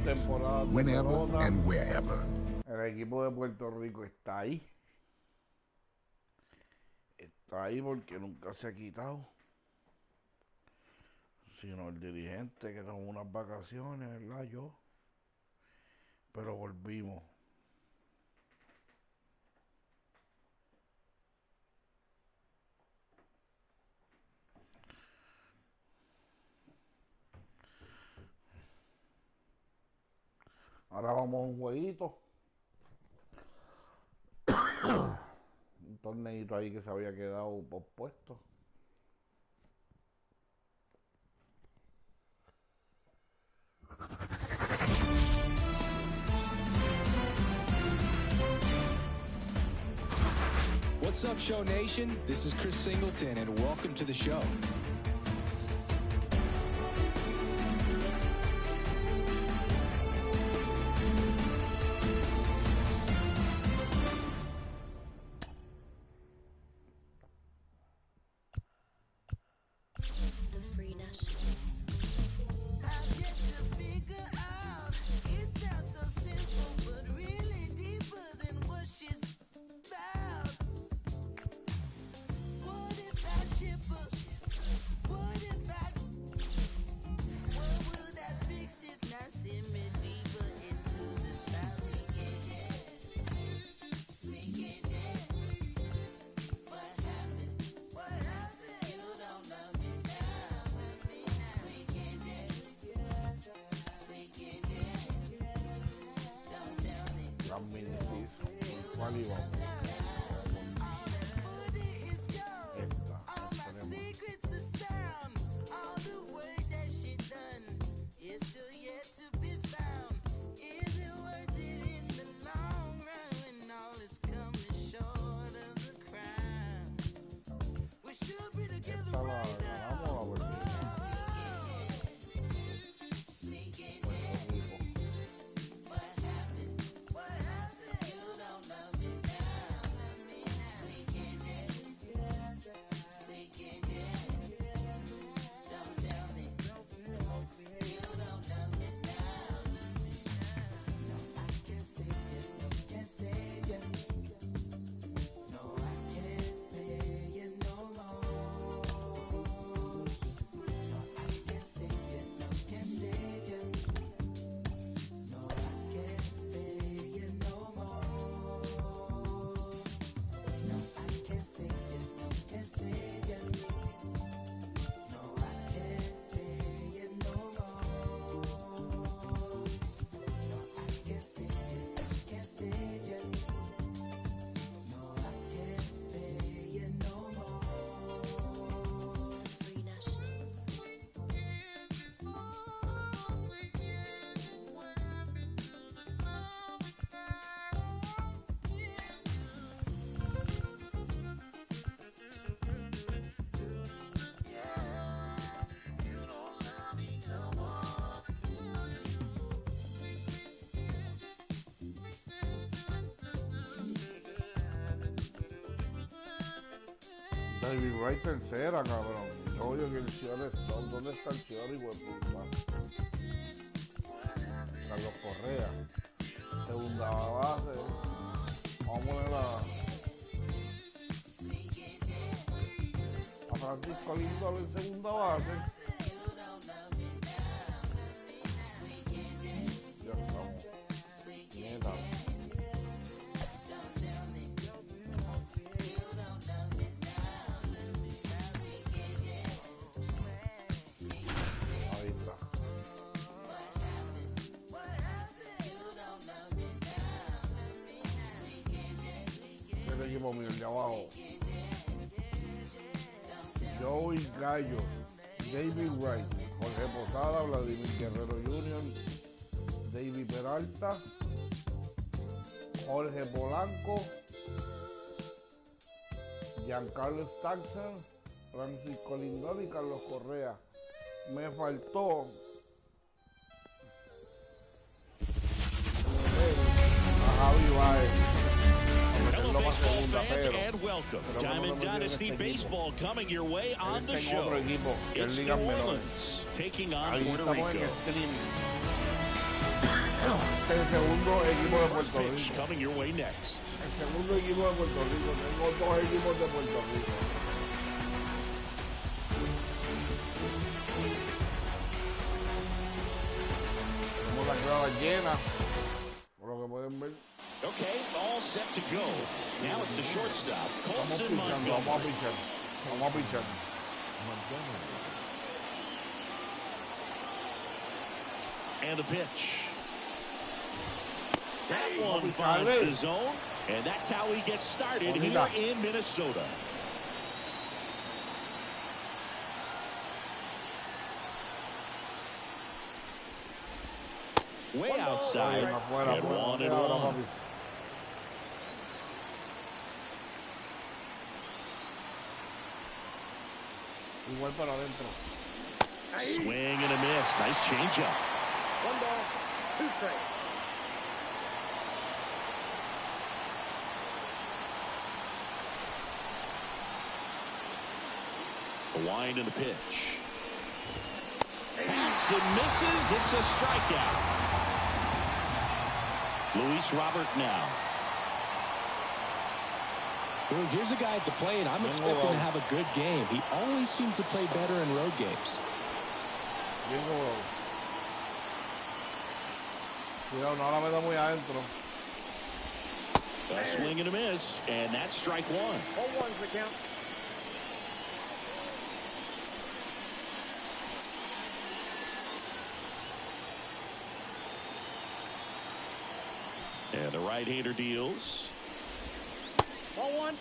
games, whenever and wherever. El equipo de Puerto Rico está ahí. Está ahí porque nunca se ha quitado. Sino el dirigente que tomó unas vacaciones, ¿verdad? Yo. Pero volvimos. Ahora vamos a un jueguito. Un torneito ahí que se había quedado pospuesto. What's up, Show Nation? This is Chris Singleton, and welcome to the show. Dannybory420 tercera, cabrón. Obvio que el Chiori Stone. ¿Dónde está el Chiori, güey? Carlos Correa. Segunda base. Vamos a poner a Francisco Lindor en segunda base. Ya estamos. Neta. El equipo mío, el de abajo. Joey Gallo, David Wright, Jorge Posada, Vladimir Guerrero Jr., David Peralta, Jorge Polanco, Giancarlo Stanton, Francisco Lindor y Carlos Correa. Me faltó a Javi Baez. Hello, baseball fans, and welcome. Diamond Dynasty Baseball coming your way on the show. It's New Orleans taking on Puerto Rico. segundo equipo de First Puerto pitch Rico. coming your way next. El segundo equipo de Puerto Rico. Tengo dos equipos de Puerto Rico. Tenemos la grada llena, por lo que pueden ver. Okay, all set to go. Now it's the shortstop, Colson Vamos a Montgomery. pichar. Vamos a pichar. And a pitch. That one finds the zone, and that's how he gets started here in Minnesota. Way outside, and 1-1. Igual para adentro. Swing and a miss. Nice changeup. 1 ball, 2 strikes. The wind and the pitch. Hacks and misses. It's a strikeout. Luis Robert now. Well, here's a guy at the plate. I'm expecting to have a good game. He always seems to play better in road games. Cuidado, no la meta muy adentro. A swing and a miss, and that's strike one. 0-1's the count. And the right-hander deals. 1-1.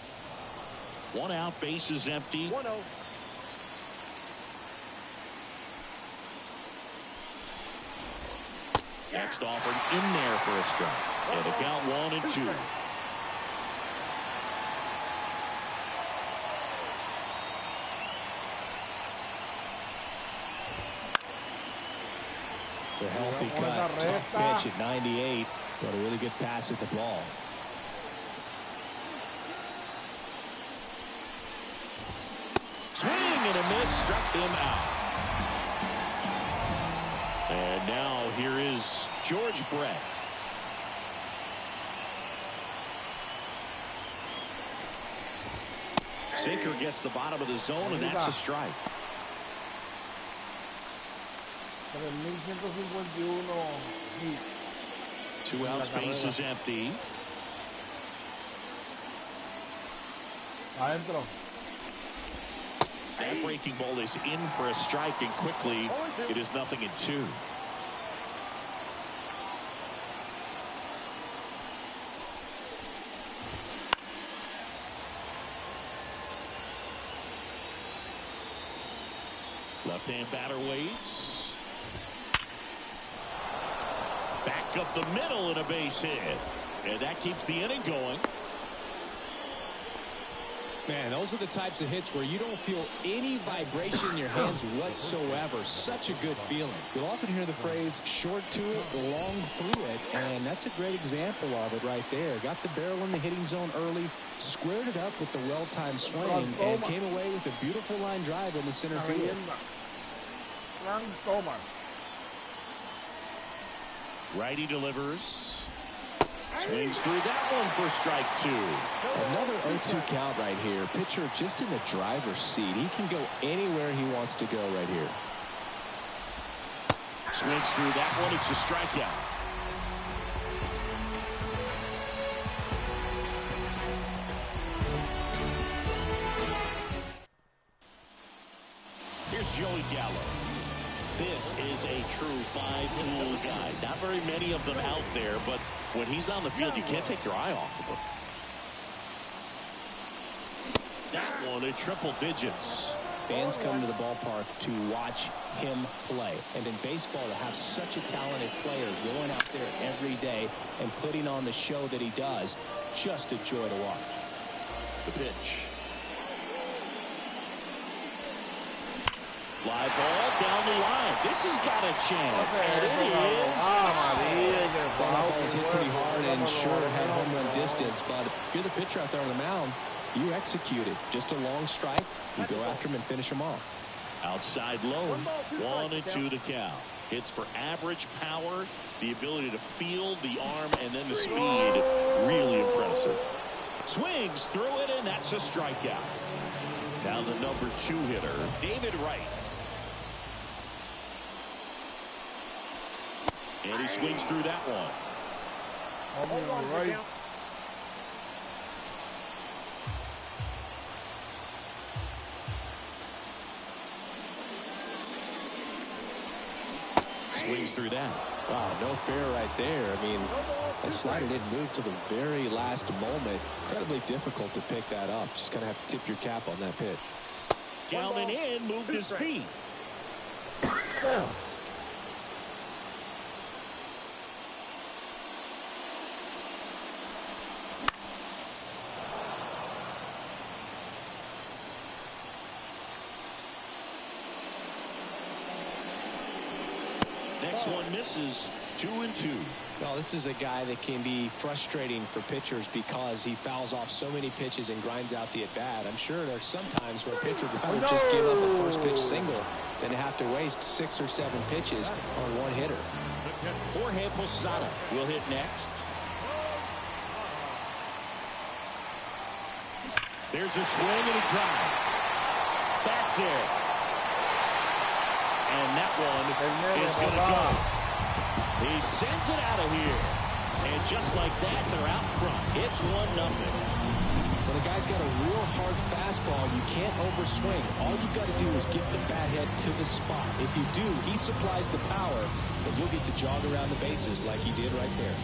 One out, base is empty. 1-0. Next offered in there for a strike. And a count 1-2. The healthy cut, tough pitch at 98, but a really good pass at the ball. Swing and a miss, struck him out. And now here is George Brett. Sinker gets the bottom of the zone, and that's a strike. 3,151 hits. 2 outs, base is empty. Adentro. That breaking ball is in for a strike, and quickly it is 0-2. Left-hand batter waits. Back up the middle and a base hit. And that keeps the inning going. Man, those are the types of hits where you don't feel any vibration in your hands whatsoever. Such a good feeling. You'll often hear the phrase, short to it, long through it, and that's a great example of it right there. Got the barrel in the hitting zone early, squared it up with the well-timed swing, and came away with a beautiful line drive in the center field. Righty delivers. Swings through that one for strike 2. Another 0-2 count right here. Pitcher just in the driver's seat. He can go anywhere he wants to go right here. Swings through that one. It's a strikeout. Here's Joey Gallo. This is a true five-tool guy. Not very many of them out there, but when he's on the field, you can't take your eye off of him. That one in triple digits. Fans come to the ballpark to watch him play. And in baseball, to have such a talented player going out there every day and putting on the show that he does, just a joy to watch. The pitch. Fly ball down the line. This has got a chance. And it is. That ball was hit pretty hard and sure had home run distance. But if you're the pitcher out there on the mound, you execute it. Just a long strike. You go after him and finish him off. Outside low, 1-2 to count. Hits for average power, the ability to field the arm, and then the speed. Really impressive. Swings through it, and that's a strikeout. Now the number 2 hitter, David Wright. And he swings through that one. Right. Swings through that. Wow, no fair right there. I mean, that slider didn't move to the very last moment. Incredibly difficult to pick that up. Just kind of have to tip your cap on that pitch. Down and in, moved his feet. Next one misses. 2-2. Well, this is a guy that can be frustrating for pitchers because he fouls off so many pitches and grinds out the at-bat. I'm sure there's some times where a pitcher would rather just give up a first pitch single than to have to waste 6 or 7 pitches on one hitter. Jorge Posada will hit next. There's a swing and a drive. Back there. And that one is going to go. He sends it out of here. And just like that, they're out front. It's 1-0. When a guy's got a real hard fastball, you can't overswing. All you've got to do is get the bat head to the spot. If you do, he supplies the power, and you'll get to jog around the bases like he did right there.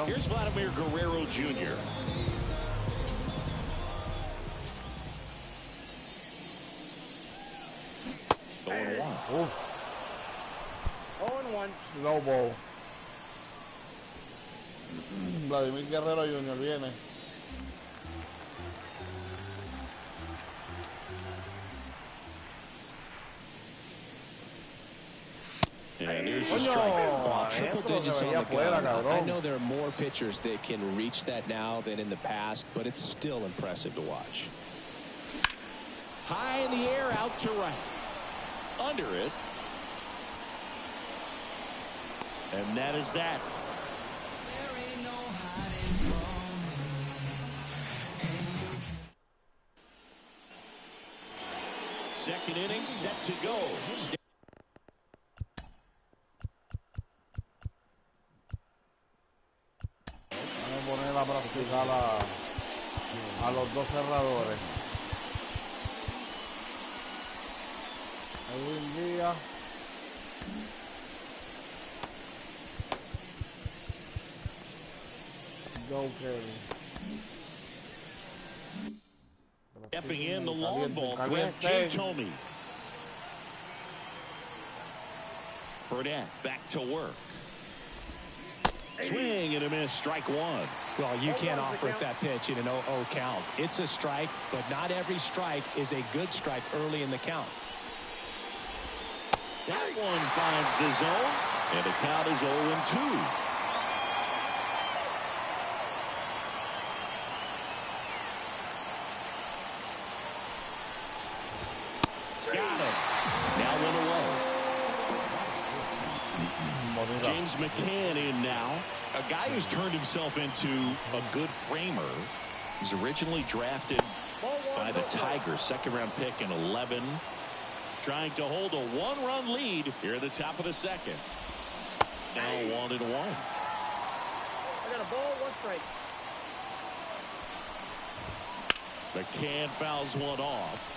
Here's Vladimir Guerrero Jr. Uf. 0-1. Low ball. Vladimir Guerrero Jr. viene. And there's a strike. Well, triple digits on the gun. I know there are more pitchers that can reach that now than in the past, but it's still impressive to watch. High in the air, out to right. Under it. And that is that. Second inning set to go. Vamos a poner a practicar a los dos cerradores. Edwin Díaz. Joe Kelly. Stepping in the long ball threat, Jim Thome. Burnett back to work. Swing and a miss, strike 1. Well, you can't offer it that pitch in an 0-0 count. It's a strike, but not every strike is a good strike early in the count. That one finds the zone, and the count is 0-2. Got it. Now 1 away. James McCann in now. A guy who's turned himself into a good framer. He's originally drafted by the Tigers, second-round pick in 11. Trying to hold a 1-run lead here at the top of the second. Now 1-1. I got a ball, 1 strike. McCann fouls one off.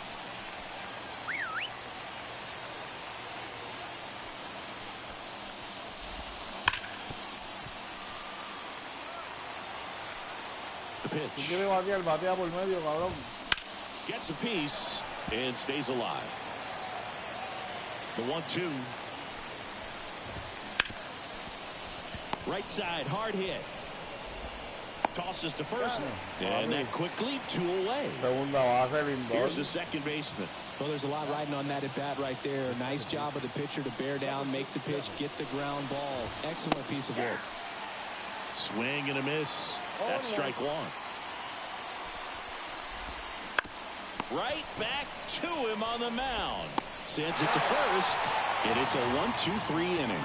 The pitch. Batea por medio, cabrón. Gets a piece and stays alive. The 1-2. Right side, hard hit. Tosses to first. And that quickly 2 away. Here's the second baseman. Well, there's a lot riding on that at bat right there. Nice job of the pitcher to bear down, make the pitch, get the ground ball. Excellent piece of work. Swing and a miss. That's strike 1. Right back to him on the mound. Sends it to first, and it's a 1-2-3 inning.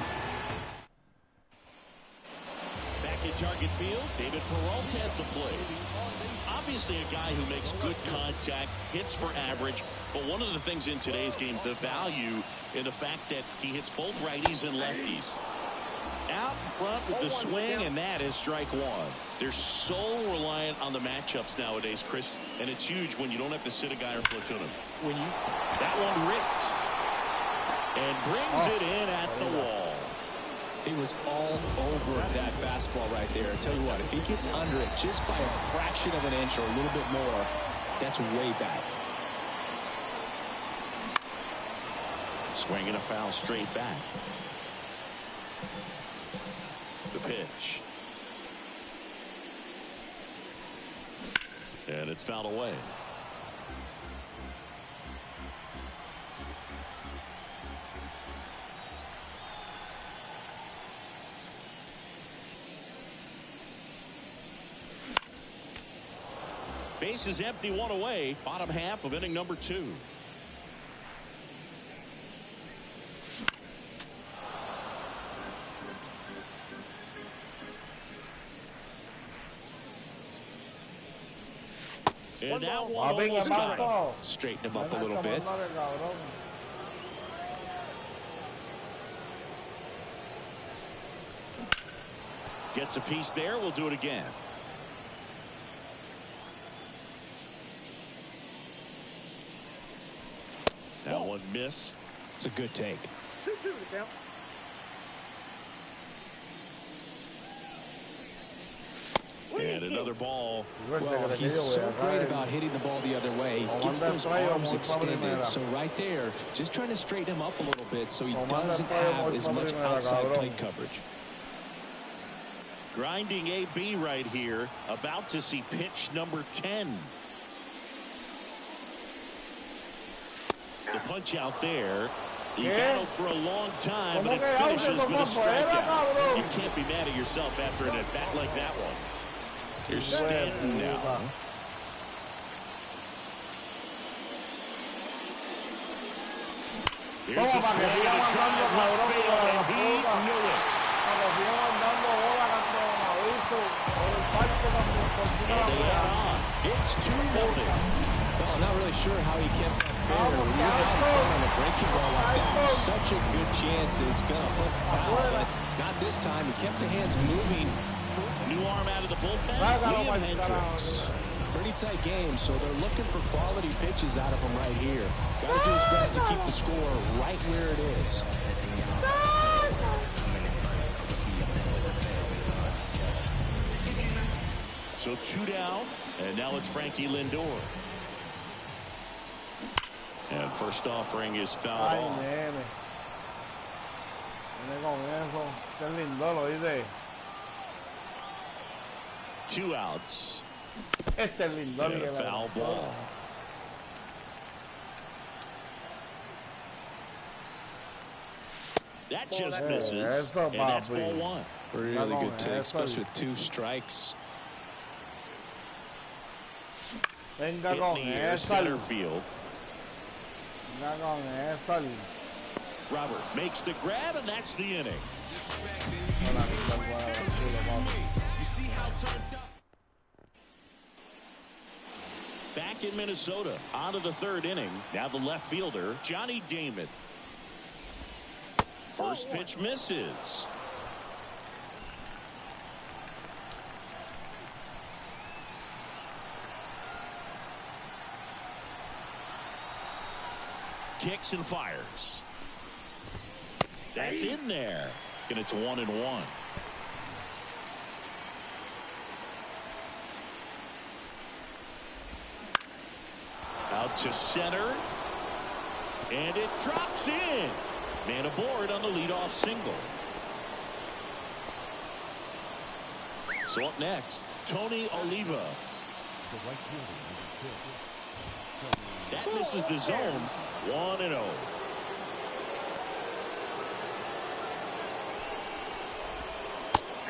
Back in target field, David Peralta at the plate. Obviously a guy who makes good contact, hits for average, but one of the things in today's game, the value in the fact that he hits both righties and lefties. Out in front with the swing, and that is strike one. They're so reliant on the matchups nowadays, Chris, and it's huge when you don't have to sit a guy or platoon him. That one ripped and brings it in at the wall. He was all over that fastball right there. I tell you what, if he gets under it just by a fraction of an inch or a little bit more, that's way back. Swing and a foul straight back. The pitch. And it's fouled away. Base is empty, one away. Bottom half of inning number 2. And that one almost got him. Straighten him up a little bit. Gets a piece there. We'll do it again. That one missed. It's a good take. And another ball. Well, he's so great about hitting the ball the other way. He gets those arms extended. So right there, just trying to straighten him up a little bit so he doesn't have as much outside plate coverage. Grinding AB right here. About to see pitch number 10. The punch out there. He battled for a long time, but it finishes with a strikeout. You can't be mad at yourself after an at-bat like that one. Here's Stanton now. Here's a swing and a drive left field, and he knew it. And they add on. It's 2-0. Well, I'm not really sure how he kept that fair. When you're out in front on a breaking ball like that, such a good chance that it's going to hook foul, but not this time. He kept the hands moving. New arm out of the bullpen, William Hendricks. Pretty tight game, so they're looking for quality pitches out of him right here. Got to do his best to keep the score right where it is. So 2 down, and now it's Frankie Lindor. And first offering is fouled off. 2 outs. And a foul ball. That just misses. And that's ball 1. Really good take, especially with 2 strikes. Hit in the air, center field. Robert makes the grab, and that's the inning. Back in Minnesota, on to the 3rd inning. Now the left fielder, Johnny Damon. First pitch misses. Kicks and fires. That's in there. And it's 1-1. Out to center. And it drops in. Man aboard on the leadoff single. So up next, Tony Oliva. That misses the zone. 1-0.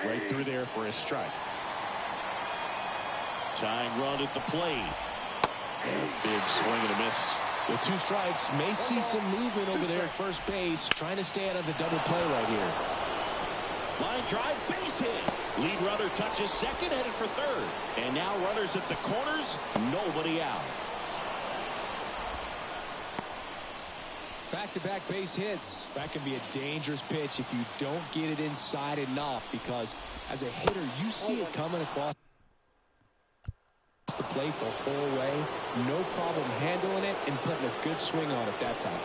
Right through there for a strike. Tying run at the plate. Big swing and a miss. With 2 strikes, may see some movement over there at first base, trying to stay out of the double play right here. Line drive, base hit. Lead runner touches second, headed for third. And now runners at the corners, nobody out. Back-to-back base hits. That can be a dangerous pitch if you don't get it inside enough, because as a hitter, you see it coming across the plate the whole way. No problem handling it and putting a good swing on it that time.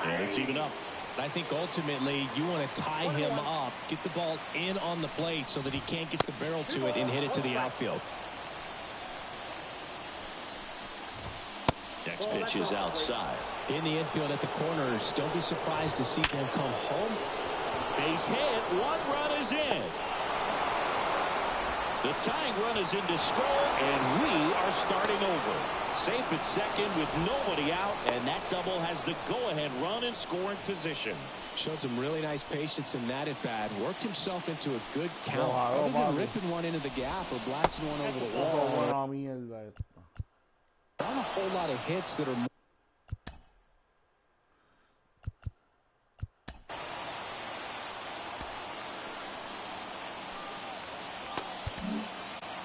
And it's even up. I think ultimately you want to tie him up, get the ball in on the plate so that he can't get the barrel to it and hit it to the outfield. Next pitch is outside. In the infield at the corners, don't be surprised to see them come home. Base hit, 1 run is in. The tying run is in to score, and we are starting over. Safe at second with nobody out, and that double has the go-ahead run in scoring position. Showed some really nice patience in that at-bat. Worked himself into a good count. Other than ripping one into the gap or blasting one over the wall. Not a whole lot of hits that are more.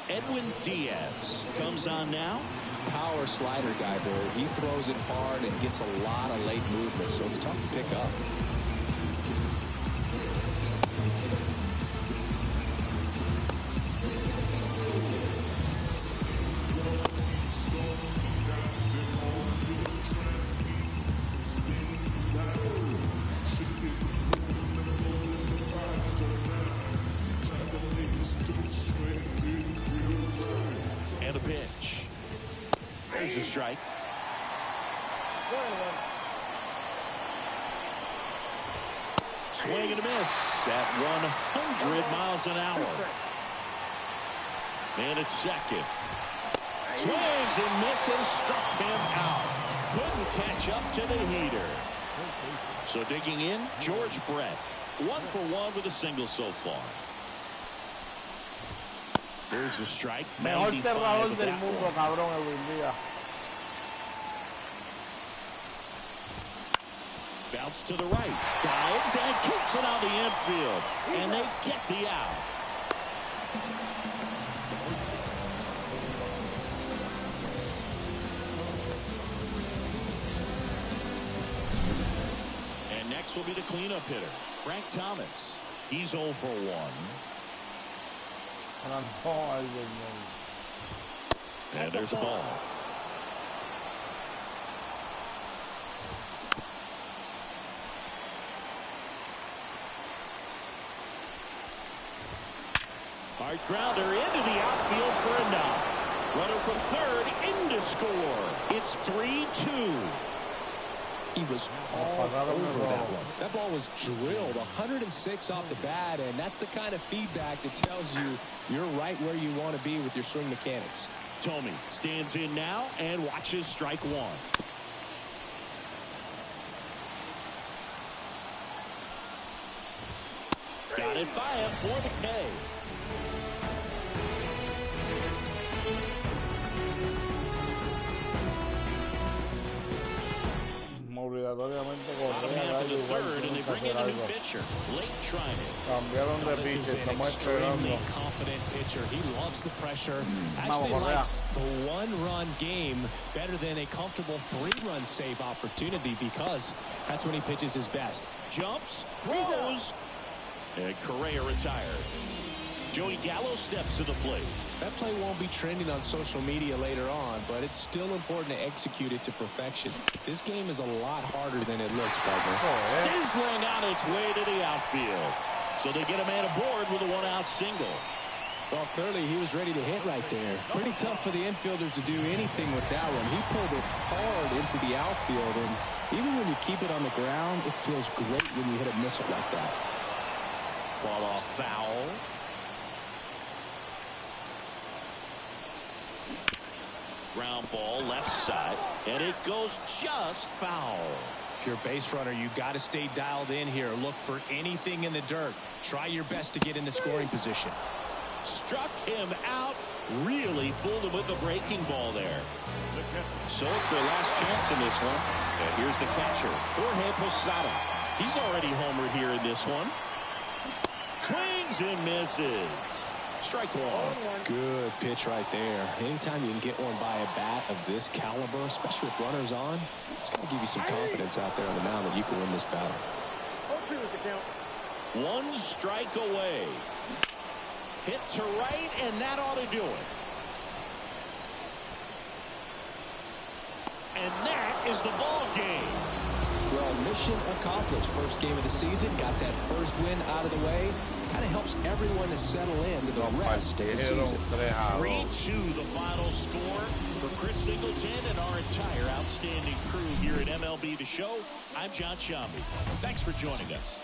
Edwin Diaz comes on now. Power slider guy there. He throws it hard and gets a lot of late movement, so it's tough to pick up. And a pitch. There's a strike. Swing and a miss at 100 miles an hour. And it's second. Swings and misses, struck him out. Couldn't catch up to the heater. So digging in, George Brett. 1 for 1 with a single so far. There's the strike. Mejor cerrador del mundo, cabrón, hoy día. Bounce to the right. Dives and keeps it on the infield. And they get the out. And next will be the cleanup hitter, Frank Thomas. He's 0 for 1. And there's a ball. Hard grounder into the outfield for a knock. Runner from third in to score. It's 3-2. He was all over that one. That ball was drilled 106 off the bat, and that's the kind of feedback that tells you you're right where you want to be with your swing mechanics. Tomey stands in now and watches strike 1. Got it by him for the K. Obligatoriamente Bottom half of the third, and they bring in a new pitcher. Late trying it. Cambiaron de This pitch, is an estamos extremely esperando. confident pitcher. He loves the pressure. Actually likes the 1-run game better than a comfortable 3-run save opportunity, because that's when he pitches his best. Jumps, throws, and Correa retired. Joey Gallo steps to the plate. That play won't be trending on social media later on, but it's still important to execute it to perfection. This game is a lot harder than it looks, partner. Sizzling on its way to the outfield. So they get a man aboard with a 1-out single. Well, clearly he was ready to hit right there. Pretty tough for the infielders to do anything with that one. He pulled it hard into the outfield, and even when you keep it on the ground, it feels great when you hit a missile like that. Fall off foul. Ground ball left side, and it goes just foul. If you're a base runner, you got to stay dialed in here. Look for anything in the dirt. Try your best to get into scoring position. Struck him out Really fooled him with the breaking ball there. So it's their last chance in this one. And here's the catcher, Jorge Posada. He's already homered here in this one. Swings and misses. Strike one. Good pitch right there. Anytime you can get one by a bat of this caliber, especially with runners on, it's going to give you some confidence out there on the mound that you can win this battle. One strike away. Hit to right, and that ought to do it. And that is the ball game. Well, mission accomplished. First game of the season. Got that first win out of the way. Kind of helps everyone to settle into the rest of the season. 3-2 the final score for Chris Singleton and our entire outstanding crew here at MLB The Show. I'm John Shambi. Thanks for joining us.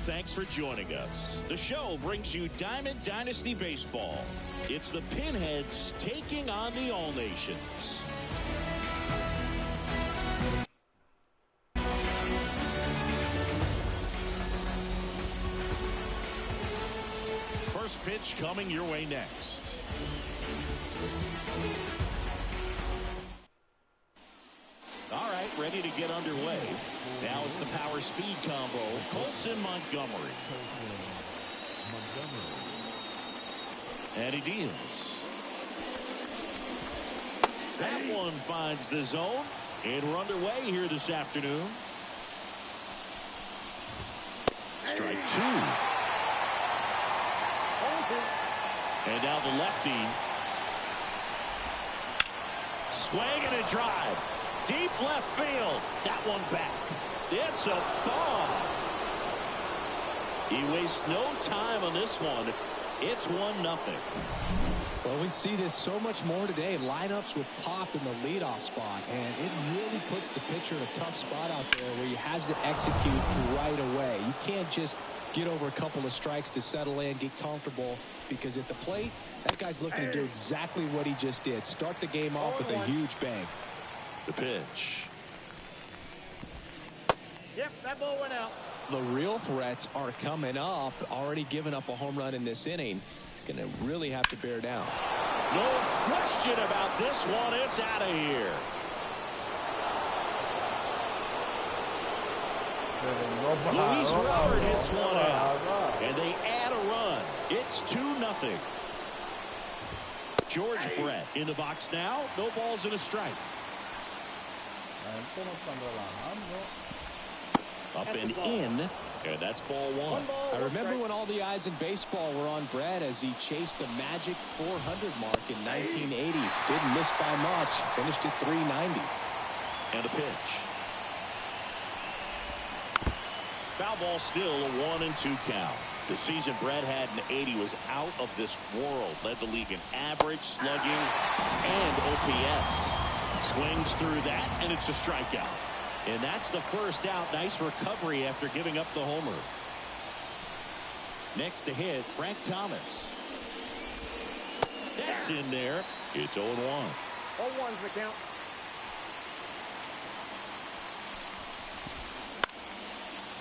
Thanks for joining us. The show brings you Diamond Dynasty Baseball. It's the Pinheads taking on the All Nations. First pitch coming your way next. All right, ready to get underway. Now it's the power speed combo. Colson Montgomery. And he deals. That one finds the zone. And we're underway here this afternoon. Strike two. And now the lefty. Swing and a drive. Deep left field. That one back. It's a ball. He wastes no time on this one. It's 1-0. Well, we see this so much more today. Lineups with pop in the leadoff spot, and it really puts the pitcher in a tough spot out there where he has to execute right away. You can't just get over a couple of strikes to settle in, get comfortable, because at the plate, that guy's looking to do exactly what he just did. Start the game off with a huge bang. The pitch. Yep, that ball went out. The real threats are coming up. Already given up a home run in this inning. He's going to really have to bear down. No question about this one. It's out of here. Luis Robert hits one out. And they add a run. It's 2-0. George Brett in the box now. No balls and a strike. Up and in, and that's ball one. I remember when all the eyes in baseball were on Brett as he chased the magic 400 mark in 1980. Didn't miss by much. Finished at 390. And a pitch. Foul ball still, a 1-2 count. The season Brett had in 80 was out of this world. Led the league in average, slugging, and OPS. Swings through that, and it's a strikeout. And that's the first out. Nice recovery after giving up the homer. Next to hit, Frank Thomas. That's in there. It's 0-1. 0-1's the count.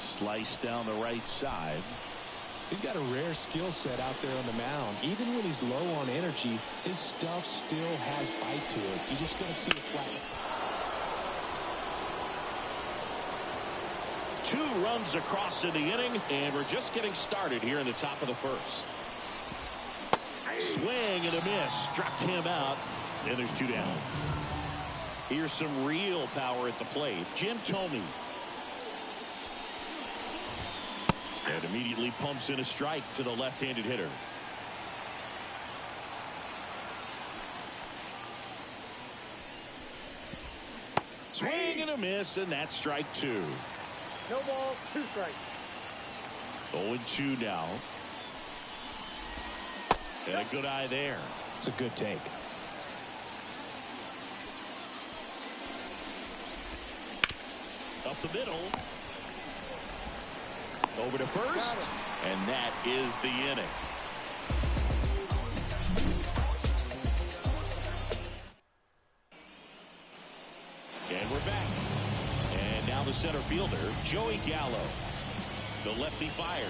Sliced down the right side. He's got a rare skill set out there on the mound. Even when he's low on energy, his stuff still has bite to it. You just don't see it flat. 2 runs across in the inning, and we're just getting started here in the top of the first. Swing and a miss. Struck him out, and there's 2 down. Here's some real power at the plate. Jim Thome. And immediately pumps in a strike to the left-handed hitter. Swing and a miss, and that's strike 2. No balls, 2 strikes. 0-2 now. And a good eye there. It's a good take. Up the middle. Over to first. And that is the inning. And we're back. And now the center fielder, Joey Gallo. The lefty fires.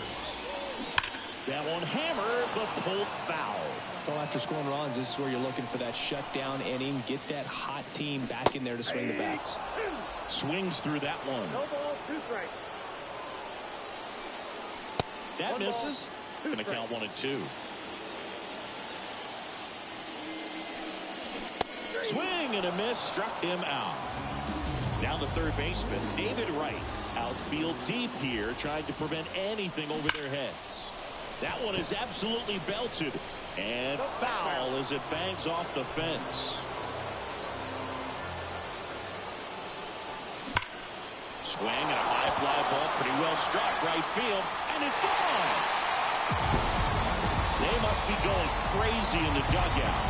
That one hammered, but pulled foul. Well, after scoring runs, this is where you're looking for that shutdown inning. Get that hot team back in there to swing the bats. Swings through that one. No balls, 2 strikes. That One misses. ball, 2 Going to count 1-2. Swing and a miss. Struck him out. Now the third baseman, David Wright. Outfield deep here, trying to prevent anything over their heads. That one is absolutely belted. And foul as it bangs off the fence. Swing and a high fly ball, pretty well struck right field, and it's gone. They must be going crazy in the dugout,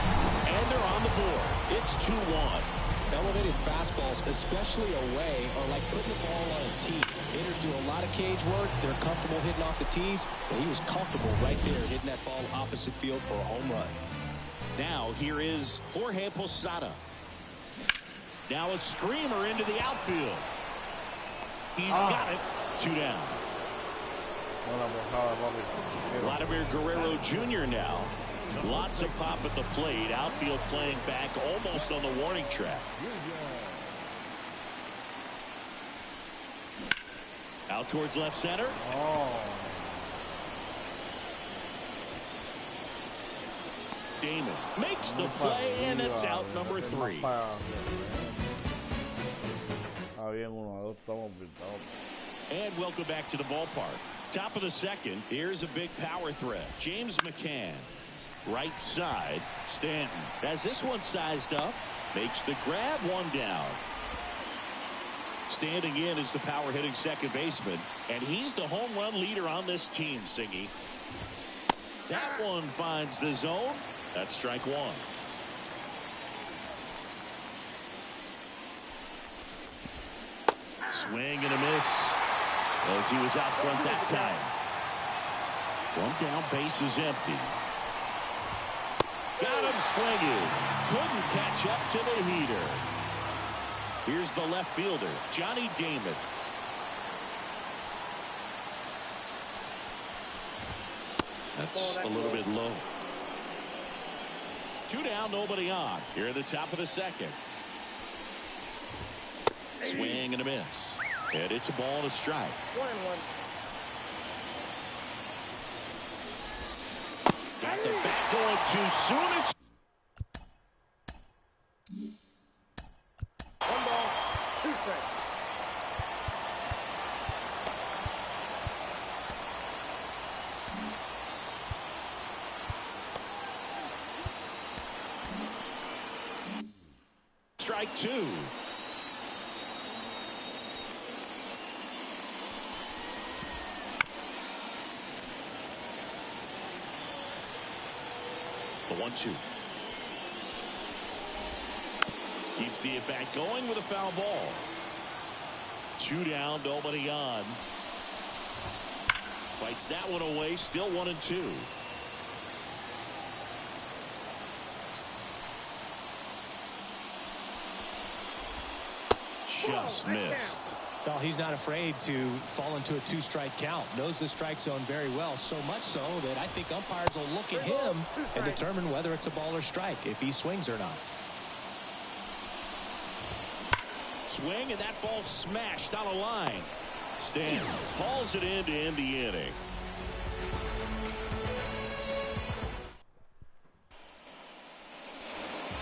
and they're on the board. It's 2-1. Elevated fastballs, especially away, are like putting the ball on a tee. Hitters do a lot of cage work. They're comfortable hitting off the tees, and he was comfortable right there hitting that ball opposite field for a home run. Now here is Jorge Posada. Now a screamer into the outfield. He's got it. 2 down. Vladimir Guerrero Jr. now. Lots of pop at the plate. Outfield playing back almost on the warning track. Out towards left center. Damon makes the play, and it's out number 3. And welcome back to the ballpark. Top of the second. Here's a big power threat. James McCann. Right side. Stanton has this one sized up. Makes the grab. 1 down. Standing in is the power hitting second baseman, and he's the home run leader on this team, Singy. That one finds the zone. That's strike one. Swing and a miss as he was out front that time. One down, base is empty. Got him swinging. Couldn't catch up to the heater. Here's the left fielder, Johnny Damon. That's a little bit low. Two down, nobody on. Here at the top of the second. Swing and a miss. And it's a ball and a strike. 1-1. Got the bat going too soon. It's One ball, 2 strikes. strike two. The 1-2. Keeps the at-bat going with a foul ball. 2 down, nobody on. Fights that one away, still 1-2. Just missed. Well, he's not afraid to fall into a 2-strike count. Knows the strike zone very well, so much so that I think umpires will look at him and determine whether it's a ball or strike, if he swings or not. Swing, and that ball smashed on a line. Stan hauls it in to end the inning.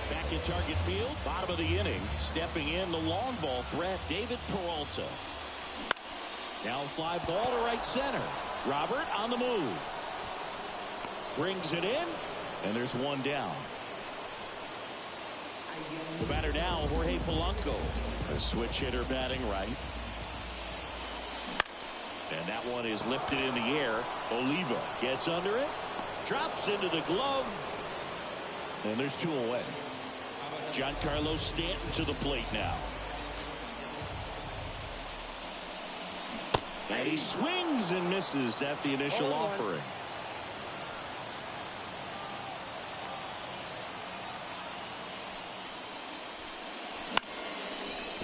Back in target field, bottom of the inning. Stepping in the long ball threat, David Peralta. Now fly ball to right center. Robert on the move. Brings it in, and there's one down. The batter now, Jorge Polanco. A switch hitter batting right. And that one is lifted in the air. Oliva gets under it. Drops into the glove. And there's 2 away. Giancarlo Stanton to the plate now. And he swings and misses at the initial offering.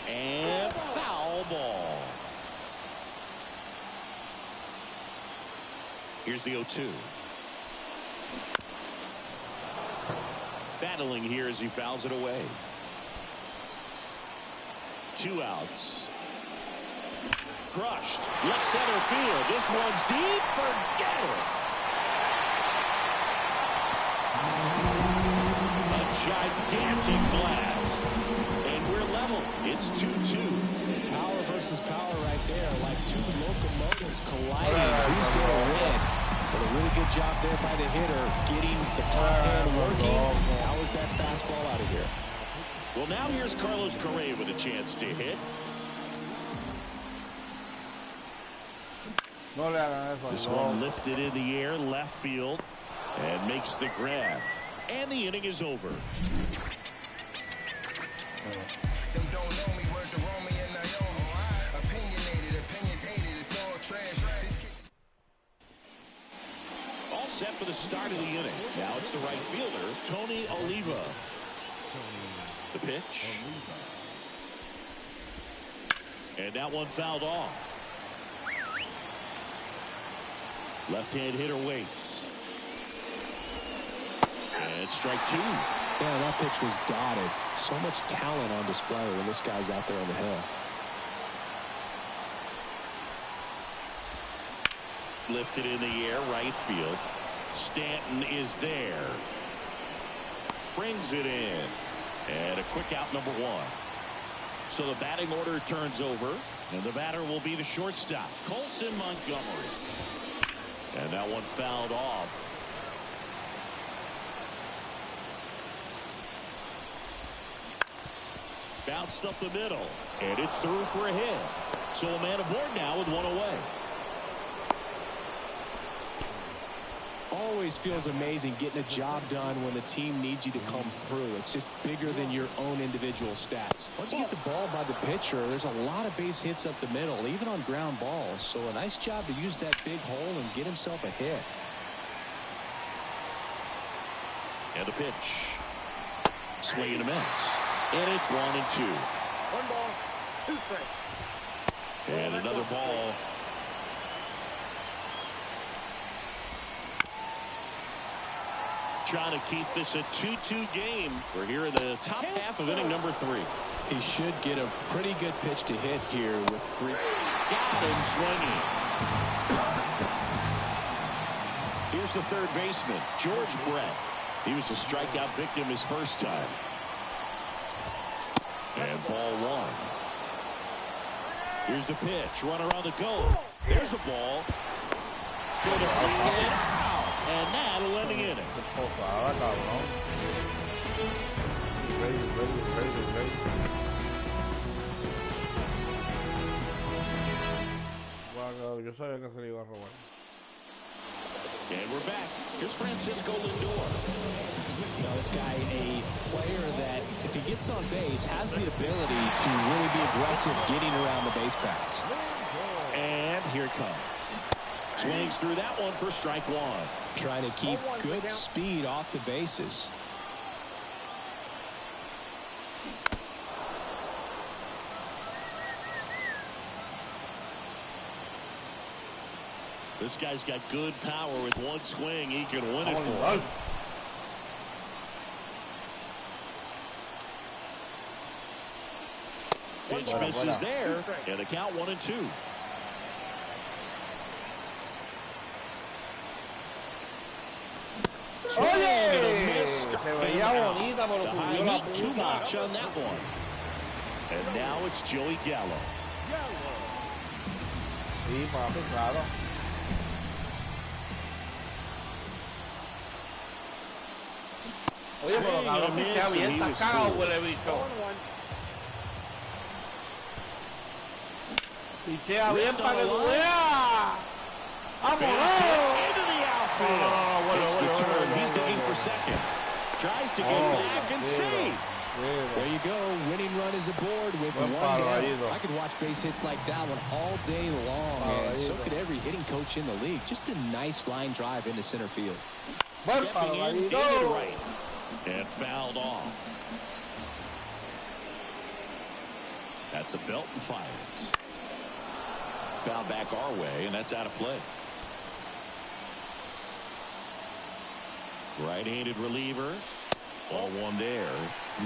And foul ball. Here's the 0-2. Battling here as he fouls it away. 2 outs. Crushed. Left center field. This one's deep. Forget it. A gigantic blast. And we're level. It's 2-2. Power versus power right there, like 2 locomotives colliding. Who's going to win? But a really good job there by the hitter, getting the top hand working. How was that fastball out of here? Well, now here's Carlos Correa with a chance to hit. This one lifted in the air, left field, and makes the grab. And the inning is over. All set for the start of the inning. Now it's the right fielder, Tony Oliva. The pitch. And that one fouled off. Left-hand hitter waits. And strike 2. Yeah, that pitch was dotted. So much talent on display when this guy's out there on the hill. Lifted in the air, right field. Stanton is there. Brings it in. And a quick out, number 1. So the batting order turns over. And the batter will be the shortstop, Colson Montgomery. And that one fouled off. Bounced up the middle, and it's through for a hit. So a man aboard now with one away. Always feels amazing getting a job done when the team needs you to come through. It's just bigger than your own individual stats. Once you get the ball by the pitcher, there's a lot of base hits up the middle, even on ground balls. So a nice job to use that big hole and get himself a hit. And the pitch. Swing and a miss. And it's 1-2. 1 ball, 2 strikes. And another ball. Trying to keep this a 2-2 game. We're here in the top half of inning number 3. He should get a pretty good pitch to hit here with 3. Got him swinging. Here's the third baseman, George Brett. He was a strikeout victim his first time. And ball 1. Here's the pitch. Runner on the go. There's a ball. Going to see it out. And that'll end the inning. Yo sabía que se le iba a robar. And we're back. Here's Francisco Lindor. Now this guy, a player that, if he gets on base, has the ability to really be aggressive getting around the base paths. And here it comes. Swings through that one for strike 1. Trying to keep good speed off the bases. This guy's got good power. With one swing, he can win it for him. Pitch misses there, and the count 1-2. Oye, se veía bonita, pero subió la Too puta. much on that one. And now it's Joey Gallo. Sí, papi, claro. Oye, pero cabrón, que está bien, está cagado, huele bicho. Pichea bien para que tú veas. ¡Vámonos! Into the outfield. Takes the turn. He's digging for second. Tries to get back and save. There you go. Winning run is aboard with one down. I could watch base hits like that one all day long, and so could every hitting coach in the league. Just a nice line drive into center field. Stepping in, David Wright. And fouled off. At the belt and fires. Foul back our way, and that's out of play. Right-handed reliever. Ball 1 there.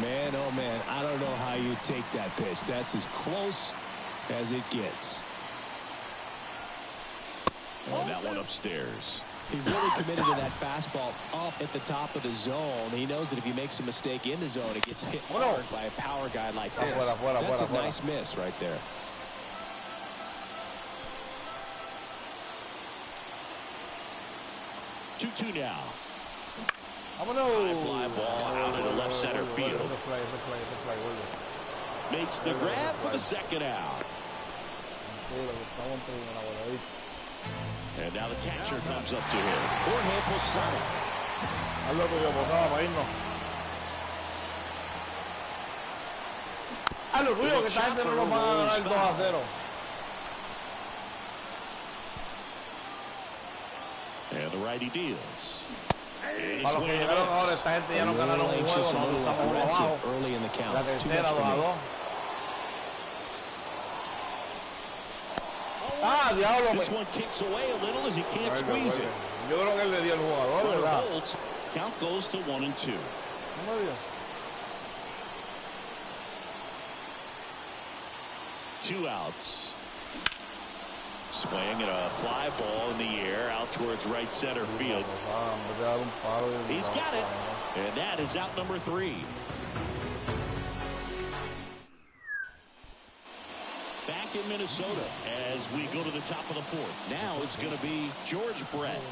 Man, oh man, I don't know how you take that pitch. That's as close as it gets. And that one upstairs. He really committed to that fastball up at the top of the zone. He knows that if he makes a mistake in the zone, it gets hit hard by a power guy like this. That's a nice miss right there. Two now. High fly ball out into left center field. Makes the grab for the second out. And now the catcher comes up to him. Jorge Posada. A lo tuyo, que esta gente no nos va a ganar 2-0. And the righty deals. Para los que llegaron ahora, esta gente ya no ganaron un juego, nosotros estamos abajo. Early in the count. La tercera, 2-2. Ah, diablo. This one kicks away a little as he can't squeeze it. Yo creo que él le dio el jugador, ¿verdad? Holds. Count goes to 1-2. No me dio. 2 outs. Swing and a fly ball in the air out towards right center field. He's got it. And that is out number 3. Back in Minnesota as we go to the top of the 4th. Now it's going to be George Brett.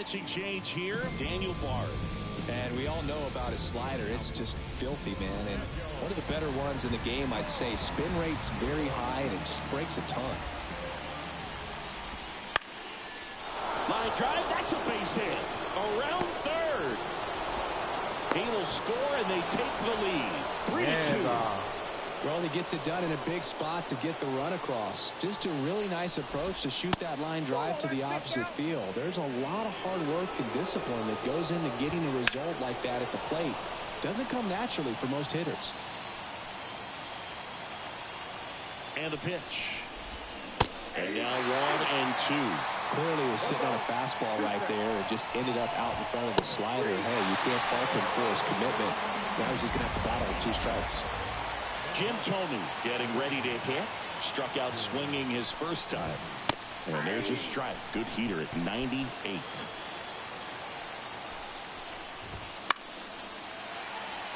pitching change here. Dannybory. And we all know about his slider. It's just filthy, man. And one of the better ones in the game, I'd say. Spin rate's very high, and it just breaks a ton. Line drive, that's a base hit. Around third. He'll score, and they take the lead. 3-2. Well, he gets it done in a big spot to get the run across. Just a really nice approach to shoot that line drive to the opposite field. There's a lot of hard work and discipline that goes into getting a result like that at the plate. Doesn't come naturally for most hitters. And the pitch. And now 1-2. Clearly was sitting on a fastball right there and just ended up out in front of the slider. Hey, you can't fault him for his commitment. Now he's just going to have to battle with 2 strikes. Jim Thome getting ready to hit. Struck out swinging his first time. And there's a strike. Good heater at 98.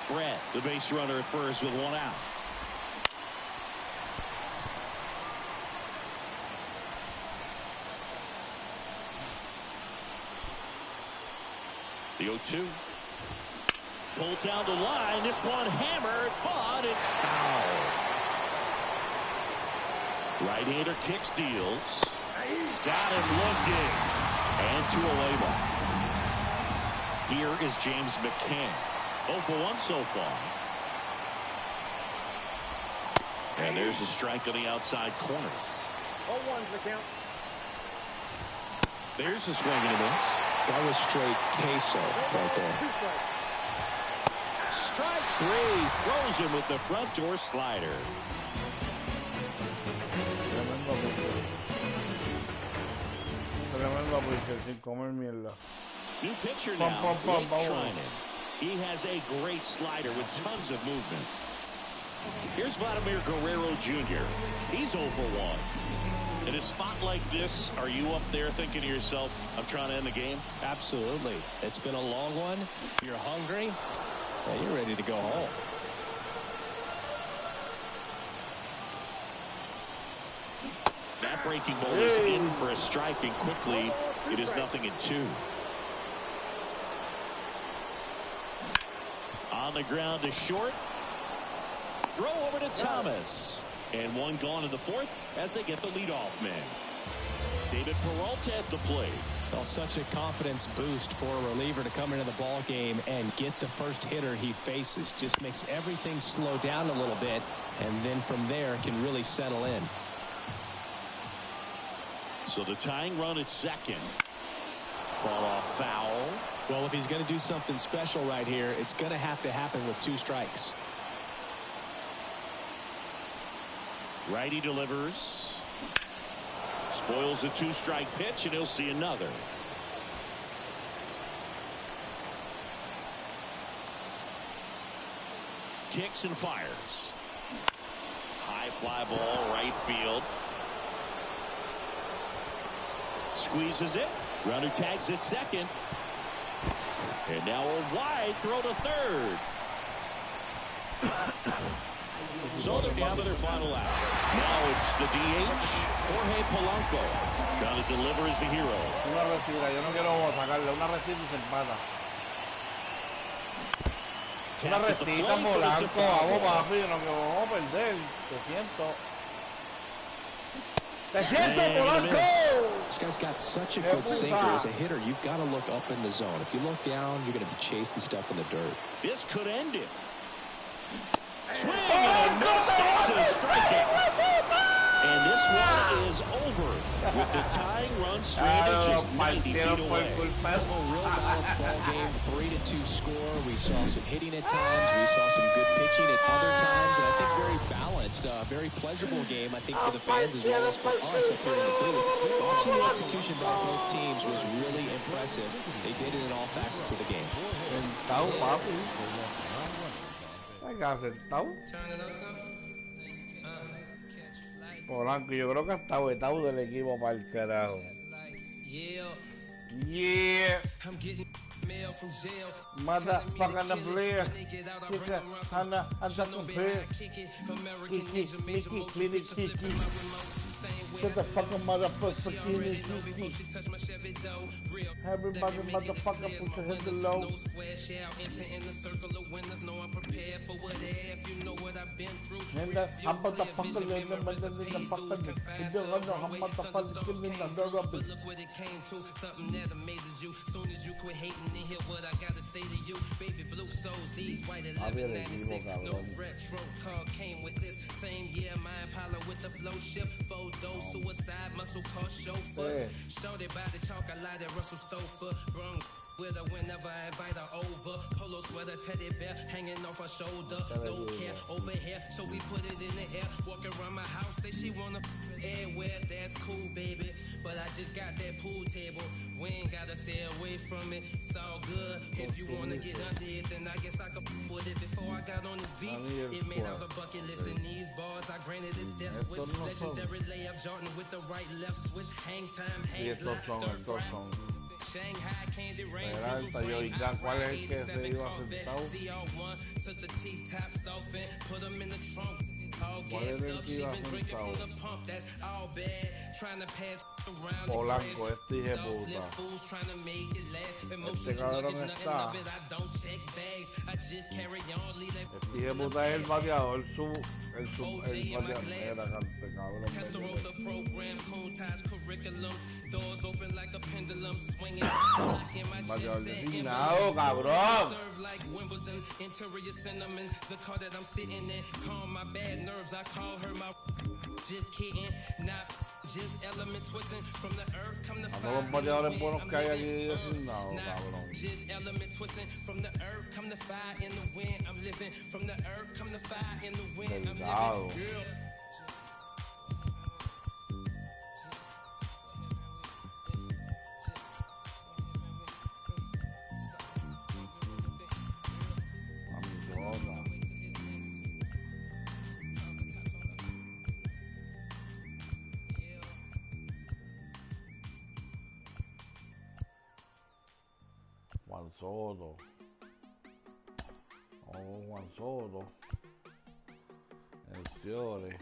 Brett, the base runner at first with 1 out. The 0-2. Pulled down the line. This one hammered, but it's foul. Right-hander kick steals. Got him looking. And to a layup. Here is James McCann. 0 for 1 so far. And there's a strike on the outside corner. 0-1's the count. There's a swing and a miss. That was straight queso right there. Strike 3. Throws him with the front door slider. New pitcher now, Blake Trinan. He has a great slider with tons of movement. Here's Vladimir Guerrero Jr. He's 0 for 1. In a spot like this, are you up there thinking to yourself, I'm trying to end the game? Absolutely. It's been a long one. You're hungry. Yeah, you're ready to go home. That breaking ball is in for a strike, and quickly it is 0-2. On the ground to short. Throw over to Thomas. And 1 gone in the 4th as they get the leadoff man. David Peralta at the plate. Well, such a confidence boost for a reliever to come into the ball game and get the first hitter he faces. Just makes everything slow down a little bit, and then from there can really settle in. So the tying run at second. Fall off foul. Well, if he's going to do something special right here, it's going to have to happen with 2 strikes. Righty delivers. Spoils the 2-strike pitch, and he'll see another. Kicks and fires. High fly ball, right field. Squeezes it. Runner tags at second. And now a wide throw to third. So they're down to their final out. Now it's the DH, Jorge Polanco. Trying to deliver as the hero. Una retira, yo no quiero sacarle una retira y se empata. Una retita, Polanco, vamos papi, no que vamos a perder. Te siento, Polanco! This guy's got such a good sinker. As a hitter, you've got to look up in the zone. If you look down, you're going to be chasing stuff in the dirt. This could end it. Swing and a miss. That's a strikeout. And this one is over with the tying run stranded just 90 feet away. A real balanced ball game, 3-2 score. We saw some hitting at times. We saw some good pitching at other times. And I think very balanced, very pleasurable game, I think, for the fans as well as for us up here in the booth. Watching the execution by both teams was really impressive. They did it in all facets of the game. Polanco, yo creo que hasta vetado del equipo para el carajo. Yeah. Motherfucking the player. Hannah, Kiki, Kiki, Kiki. Get the fucking motherfucker bikini TV. Everybody motherfucker put your head below. And that I'm about to fucking live in the fucking. You don't know how much the fuck is in the rubbish. Look what it came to, something that amazes you. Soon as you quit hating and hear what I gotta say to you, baby blue souls, these white 1196. No retro car came with this same year. My Impala with the flow shift, photo suicide muscle car chauffeur. Shorty by the chalk, I light at Russell Stouffer. Wrong with her whenever I invite her over. Polo sweater, teddy bear hanging off her shoulder. No care over here, so we put it in the air. Walk around my house, say she wanna everywhere. That's cool, baby, but I just got that pool table. We ain't gotta stay away from it. It's all good. If you wanna get under it, then I guess I could with it. Before I got on this beat, it made out a bucket list in these bars. I granted this death switch. Legendary layup, Jordan with the right left switch. Hang time, hang block, stir fry. Shanghai candy rain. ¿Cuál es el que se iba sentado? CR1 took the T-top off and put them in the trunk. All gassed up, she been drinking from the pump. That's all bad. Trying to pass around the Polanco, este puta. Fools trying to make it last. Emotional luggage, nothing of it. I don't check bags. I just carry on, leave that. Este puta es el bateador, el bateador. Testarossa program, Contage curriculum. Doors open like a pendulum, swinging. Bateador designado, cabrón. Serve like Wimbledon, interior cinnamon. The car that I'm sitting in, calm my bad nerves. I call her my. Just kidding, not just element twisting from the earth. Come to find. Just element twisting from the earth. Come to fire in the wind. I'm living from the earth. Come to fire in the wind. I'm living. Real. Juan Soto. Oh, Juan Soto. El Fiore.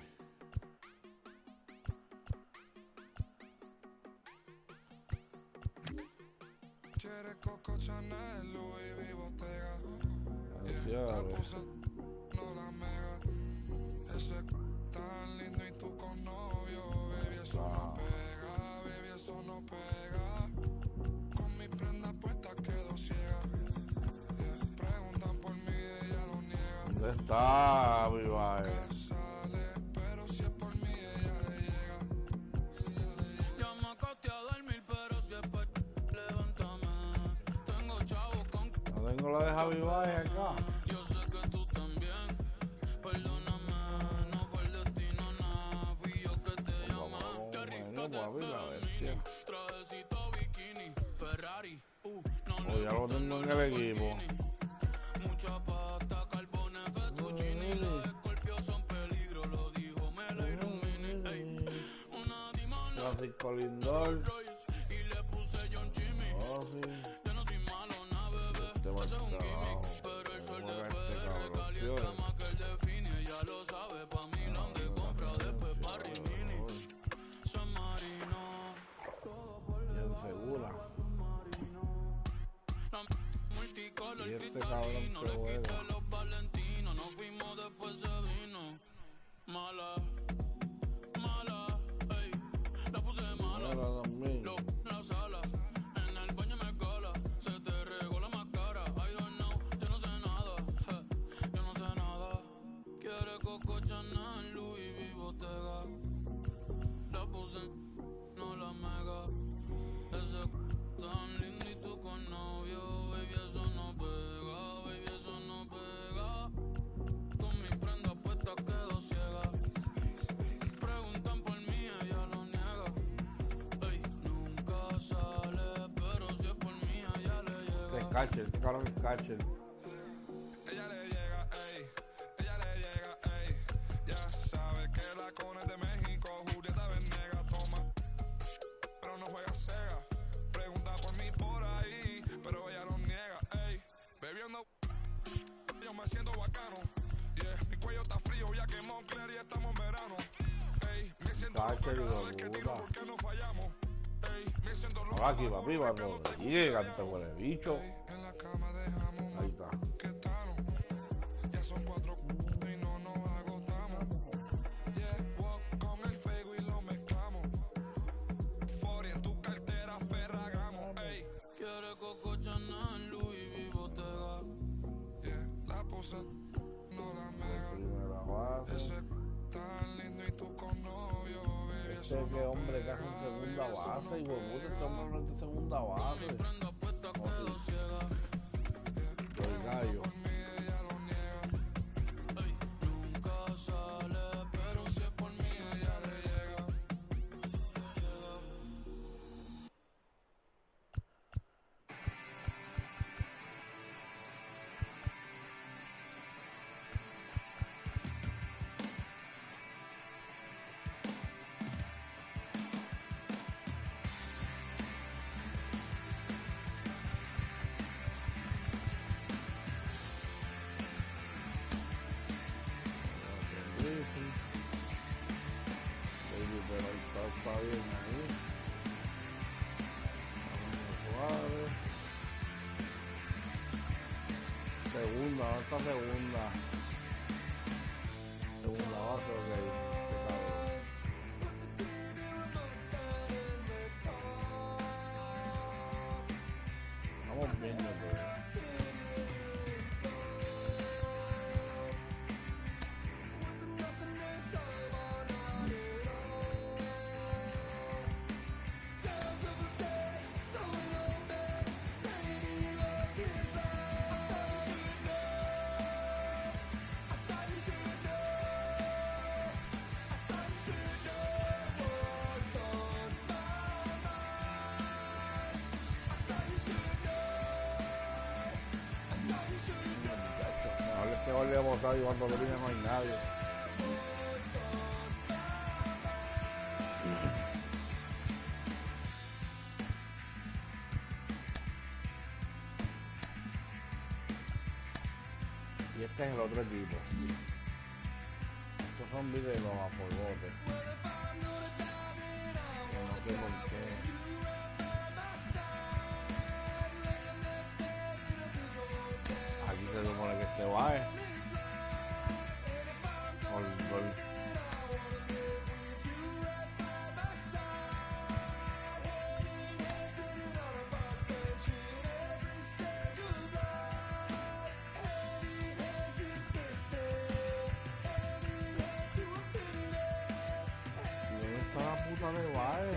Quiere Coco Chanel, Louis V. Bottega. El Fiore. No la mega. Ese tan lindo y tú con novio. Baby, eso no pega. Baby, eso no pega. Con mi prenda puesta quedo ciega. Preguntan por mí, ella lo niega. ¿Dónde está, mi valle? Sale, pero si es por mí, ella le llega. Ya me acosté a dormir, pero si es por levántame. Tengo chavo con. No tengo la de Javi Valle acá. Yo sé que tú también. Perdóname, no fue el destino, nada. Fui yo que te llamé. Qué rico te veo, trajecito bikini, Ferrari. Oh, ya lo tengo en el equipo. Mucha pasta, carbones, fettuccini. Los escorpios son peligro, lo dijo Mela Mini. Una dimana, Francisco Lindor. y le puse John Jimmy. Oh, sí. Yo no soy malo, nada, bebé. Ese es un gimmick, pero el sol de PR calienta más que el de Fini. Ella lo sabe, pa' Milán de compra, después pa' Rimini. San Marino. Bien segura. Multicolor Y este cristalino, cabrón le que quité juega. los valentinos, nos fuimos después se vino. Mala, mala, ey, la puse mala. Mira también. Lo en la sala, en el baño me cala, se te regó la máscara. I don't know, yo no sé nada, yo no sé nada. Quiere Coco Chanel, Louis V. Bottega. La puse, no la mega. Ese tan lindo y tú con novio, baby, eso no pega, baby, eso no pega. Con mi prenda puesta quedo ciega. Preguntan por mí, ella lo niega. Ey, nunca sale, pero si es por mí, ella le llega. Es catcher, este cabrón es catcher. Ella le llega, ey, ella le llega, ey. Ya sabe que la cona es de México, Julieta Venegas, toma. Pero no juega Sega. Pregunta por mí por ahí, pero ella lo niega, ey. Bebiendo, yo me siento bacano. Yeah, mi cuello está frío, ya que Moncler y estamos en verano. Ey, mi ex Cacho, ahora aquí, papi, cuando llegue, canta con el bicho. Ahí está. Ya son 4 y no nos agotamos. Yeah, walk con el fuego y lo mezclamos. 40 en tu cartera, Ferragamo. Ey, quiere Coco Chanel, Louis V, Bottega. Yeah, la pose, no la mega. Ese tan lindo y tú con novio, baby, Este eso que no hombre que pega. hace segunda Baby, eso base, no y por mucho pega. este hombre no es de segunda base. Mi prenda puesta quedó ciega. El gallo. Por mí ella lo niega. Ey, nunca sale, pero si es por mí ella le llega. Baby, pero está bien ahí. Vamos suave. Segunda, ¿dónde está segunda? Segunda base, ok. Qué cabrón. Estamos viendo, pero. Que hoy le hemos dado y cuando termine no hay nadie. Y este es el otro equipo. Estos son videos de los apoyotes. No sé por qué. Aquí se supone que este va. ¿Dónde está la puta de Bae?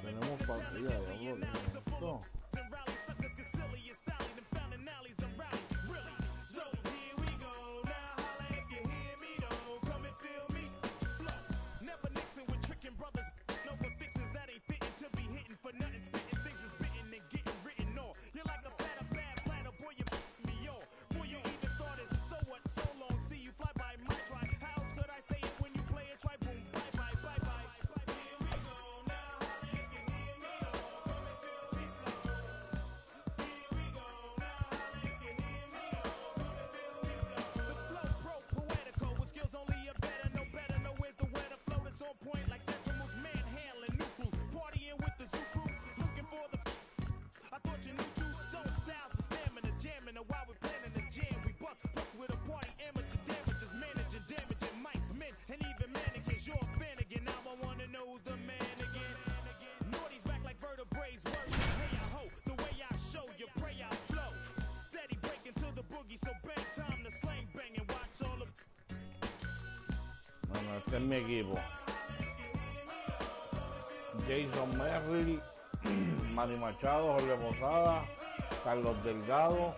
Tenemos partida, diablo. Este es mi equipo. Jason Merrill, Manny Machado, Jorge Posada, Carlos Delgado,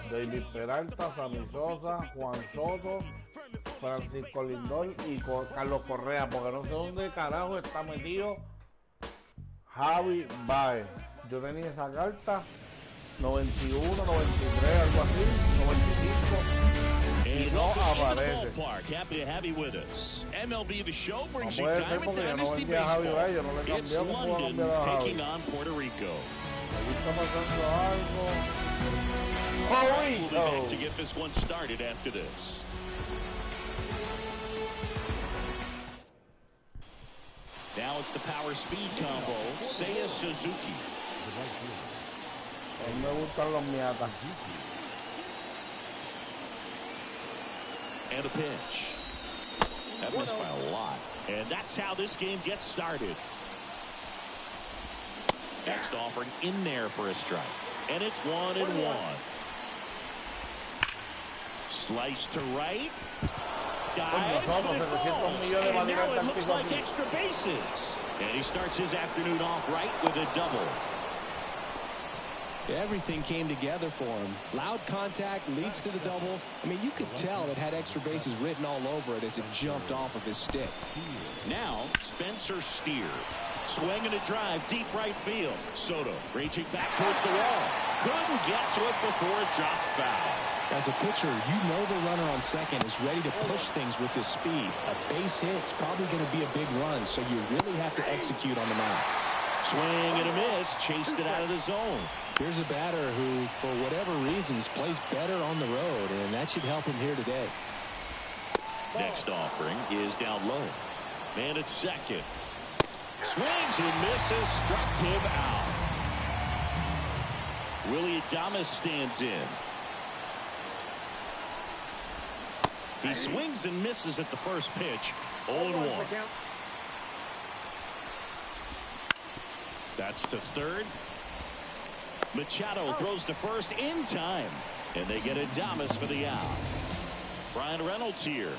David Peralta, Sammy Sosa, Juan Soto, Francisco Lindor y Carlos Correa, porque no sé dónde carajo está metido Javi Baez. Yo tenía esa carta 91, 93, algo así, 95 y no aparece. Happy to have you with us. MLB The Show brings No you puede ser Diamond porque yo no Dynasty vendía a Javi Baseball. Baez, yo no le It's cambié, ¿cómo voy a London cambiar a Javi? taking on Puerto Rico. Aquí está pasando algo. We'll be back to get this one started after this. Now it's the power speed combo. Seiya Suzuki. A mí me gustan los miatas. And a pitch. That missed by a lot. And that's how this game gets started. Next offering in there for a strike. And it's 1-1. Slice to right. Dives, but it falls. And now it looks like extra bases. And he starts his afternoon off right with a double. Everything came together for him. Loud contact leads to the double. I mean, you could tell it had extra bases written all over it as it jumped off of his stick. Now, Spencer Steer. Swing and a drive, deep right field. Soto reaching back towards the wall. Couldn't get to it before it dropped foul. As a pitcher, you know the runner on second is ready to push things with his speed. A base hit's probably going to be a big run, so you really have to execute on the mound. Swing and a miss, chased it out of the zone. Here's a batter who, for whatever reasons, plays better on the road, and that should help him here today. Next offering is down low. Man at second. Swings and misses, struck him out. Willie Adames stands in. He swings and misses at the first pitch. 0-1. That's to third. Machado throws to first in time. And they get Adames for the out. Brian Reynolds here.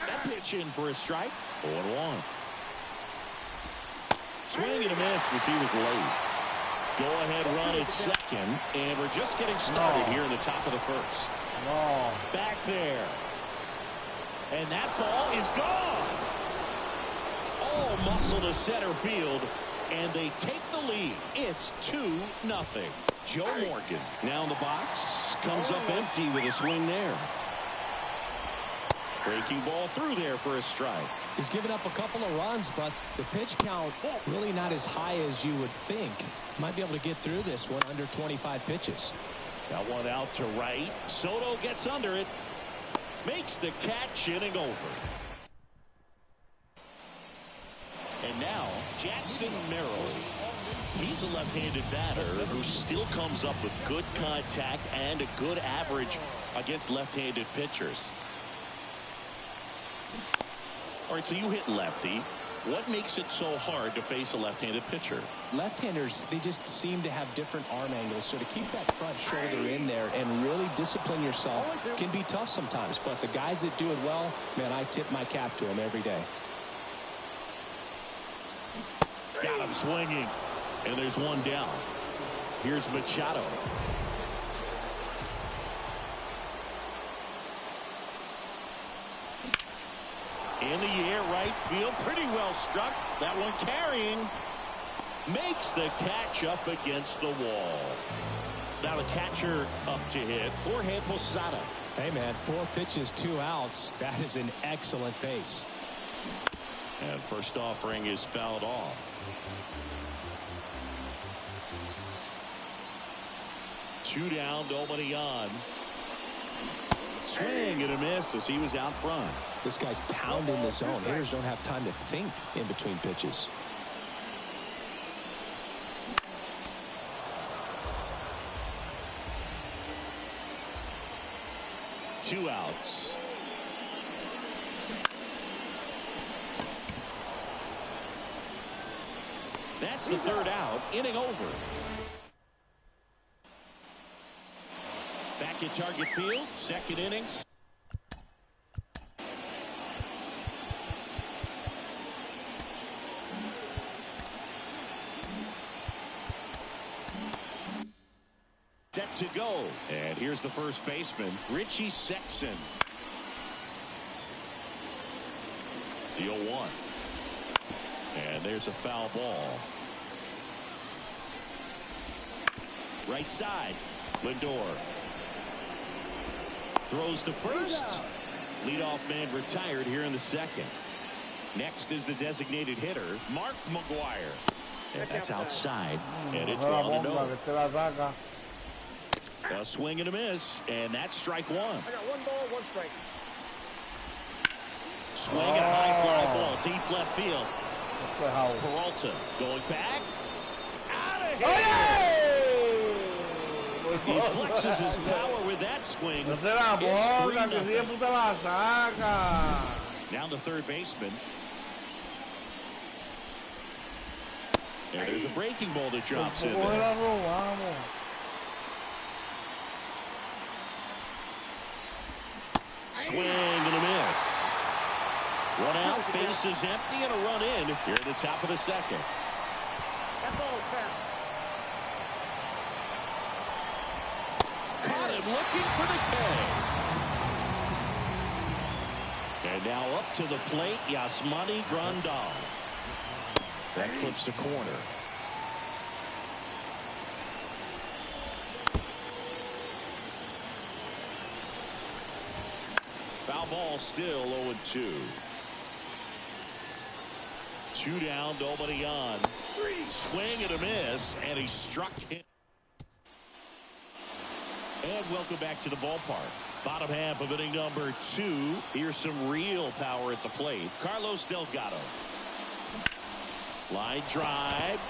That pitch in for a strike. 0-1. Swing and a miss as he was late. Go-ahead run at second. And we're just getting started here in the top of the first. Back there. And that ball is gone. All muscle to center field. And they take the lead. It's 2-0. Joe Morgan now in the box. Comes up empty with a swing there. Breaking ball through there for a strike. He's given up a couple of runs, but the pitch count really not as high as you would think. Might be able to get through this one under 25 pitches. Got one out to right. Soto gets under it. Makes the catch, inning over. And now, Jackson Merrill. He's a left-handed batter who still comes up with good contact and a good average against left-handed pitchers. All right, so you hit lefty. What makes it so hard to face a left-handed pitcher? Left-handers, they just seem to have different arm angles, so to keep that front shoulder in there and really discipline yourself can be tough sometimes. But the guys that do it well, man, I tip my cap to them every day. Got him swinging, and there's one down. Here's Machado. In the air, right field, pretty well struck. That one carrying. Makes the catch up against the wall. Now the catcher up to hit, Jorge Posada. Hey, man, 4 pitches, 2 outs. That is an excellent pace. And first offering is fouled off. 2 down, nobody on. Swing and a miss as he was out front. This guy's pounding the zone. Hitters don't have time to think in between pitches. Two outs. That's the third out. Inning over. Back at target field. Second innings. Set to go. And here's the first baseman, Richie Sexson. The 0-1. And there's a foul ball. Right side, Lindor. Throws to first. Leadoff man retired here in the second. Next is the designated hitter, Mark McGuire. And that's outside. And it's 1-0. A swing and a miss, and that's strike one. I got 1 ball, 1 strike. Swing and a high fly ball, deep left field. Peralta going back. Out of here! He flexes his power with that swing. It's 3-0. Down to third baseman. And there's a breaking ball that drops in there. Swing and a miss. 1 out, bases empty, and a run in here at the top of the second. That ball is foul. Caught him looking for the K. And now up to the plate, Yasmani Grandal. That clips the corner. Foul ball still 0-2. 2 down, nobody on. Swing and a miss, and he struck him. And welcome back to the ballpark. Bottom half of inning number 2. Here's some real power at the plate. Carlos Delgado. Line drive.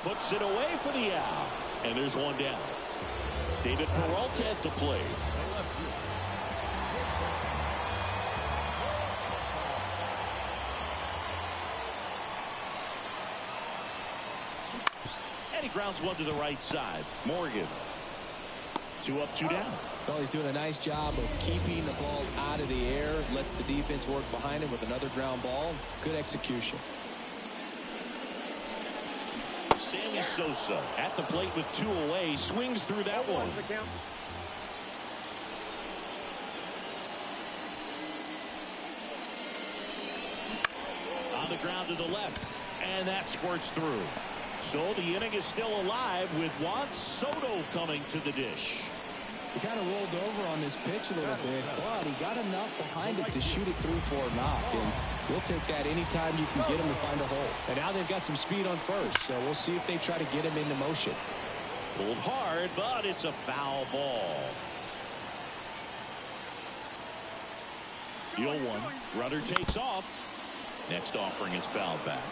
Puts it away for the out. And there's 1 down. David Peralta at the plate. And he grounds 1 to the right side. Morgan. 2 up, 2 down. Well, he's doing a nice job of keeping the ball out of the air. Lets the defense work behind him with another ground ball. Good execution. Sammy Sosa at the plate with 2 away. Swings through that one. On the ground to the left. And that squirts through. So the inning is still alive with Juan Soto coming to the dish. He kind of rolled over on this pitch a little bit, but he got enough behind it to shoot it through for a knock. And we'll take that anytime you can get him to find a hole. And now they've got some speed on first, so we'll see if they try to get him into motion. Pulled hard, but it's a foul ball. The 0-1. Runner takes off. Next offering is fouled back.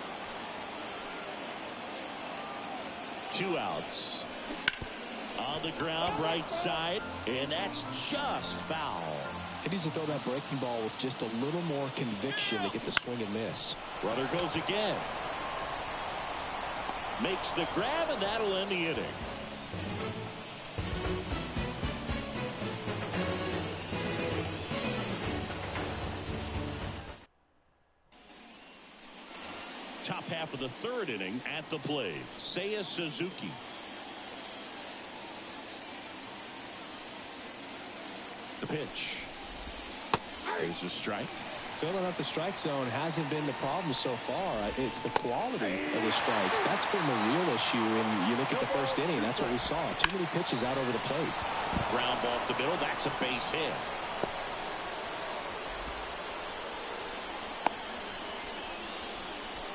2 outs. On the ground, right side, and that's just foul. He needs to throw that breaking ball with just a little more conviction to get the swing and miss. Runner goes again. Makes the grab, and that'll end the inning. Top half of the 3rd inning at the plate. Seiya Suzuki. The pitch. There's a strike. Filling up the strike zone hasn't been the problem so far. It's the quality of the strikes. That's been the real issue. And you look at the 1st inning, that's what we saw. Too many pitches out over the plate. Ground ball up the middle. That's a base hit.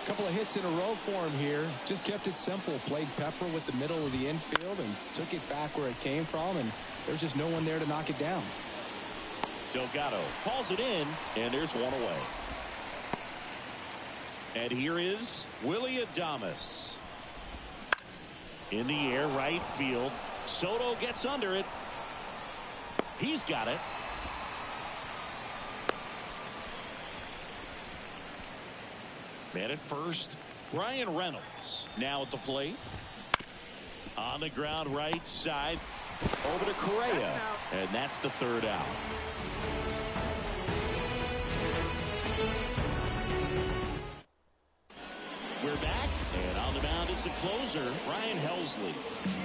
Couple of hits in a row for him here. Just kept it simple. Played pepper with the middle of the infield and took it back where it came from. And there's just no one there to knock it down. Delgado calls it in, and there's 1 away. And here is Willie Adames. In the air, right field. Soto gets under it. He's got it. Man at first, Brian Reynolds now at the plate. On the ground, right side. Over to Correa. And that's the 3rd out. We're back, and on the mound is the closer, Ryan Helsley.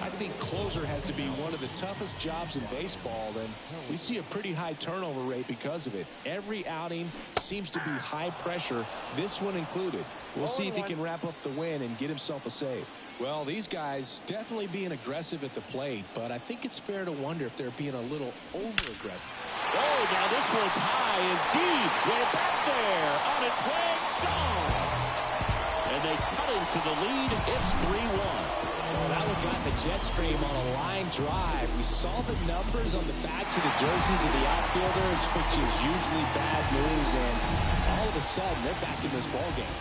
I think closer has to be one of the toughest jobs in baseball, and we see a pretty high turnover rate because of it. Every outing seems to be high pressure, this one included. We'll see if he can wrap up the win and get himself a save. Well, these guys definitely being aggressive at the plate, but I think it's fair to wonder if they're being a little over-aggressive. Oh, now this one's high and deep. Way back there. On its way. Gone. And they cut into the lead. It's 3-1. Well, that one got the jet stream on a line drive. We saw the numbers on the backs of the jerseys of the outfielders, which is usually bad news, and all of a sudden they're back in this ballgame.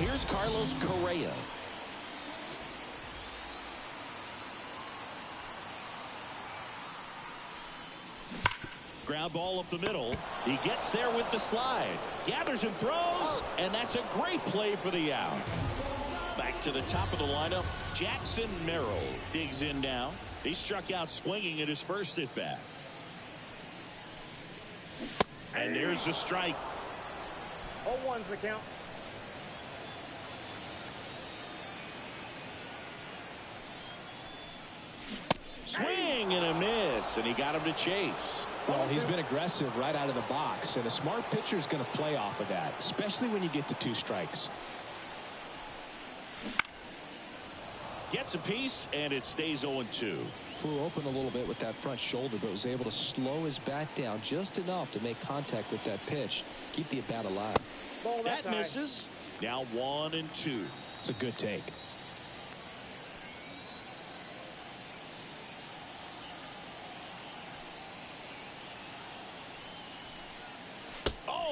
Here's Carlos Correa. Ground ball up the middle. He gets there with the slide. Gathers and throws. And that's a great play for the out. Back to the top of the lineup. Jackson Merrill digs in now. He struck out swinging at his first at bat. And there's the strike. 0-1's the count. Swing and a miss. And he got him to chase. Well, he's been aggressive right out of the box, and a smart pitcher is going to play off of that, especially when you get to 2 strikes. Gets a piece, and it stays 0-2. Flew open a little bit with that front shoulder, but was able to slow his bat down just enough to make contact with that pitch. Keep the at-bat alive. That misses. Now 1-2. It's a good take.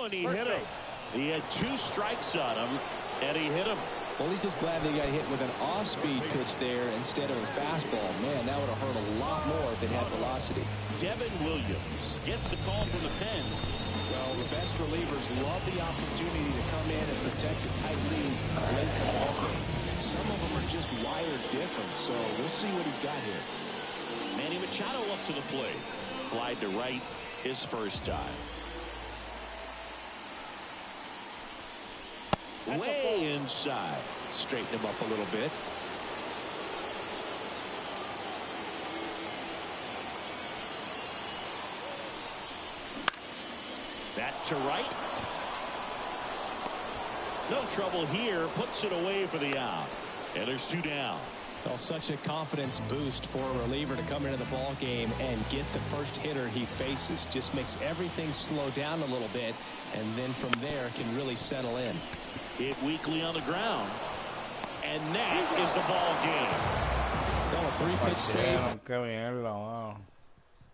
And he hit him. He had 2 strikes on him, and he hit him. Well, he's just glad they got hit with an off-speed pitch there instead of a fastball. Man, that would have hurt a lot more if it had velocity. Devin Williams gets the call from the pen. Well, the best relievers love the opportunity to come in and protect a tight lead late in the ballgame. Some of them are just wired different, so we'll see what he's got here. Manny Machado up to the plate. Flied to right his first time. Way inside. Straighten him up a little bit. That to right. No trouble here. Puts it away for the out. And there's 2 down. Well, such a confidence boost for a reliever to come into the ball game and get the first hitter he faces. Just makes everything slow down a little bit, and then from there can really settle in. Hit weakly on the ground. And that is the ball game. Well, a 3-pitch save. Qué bien,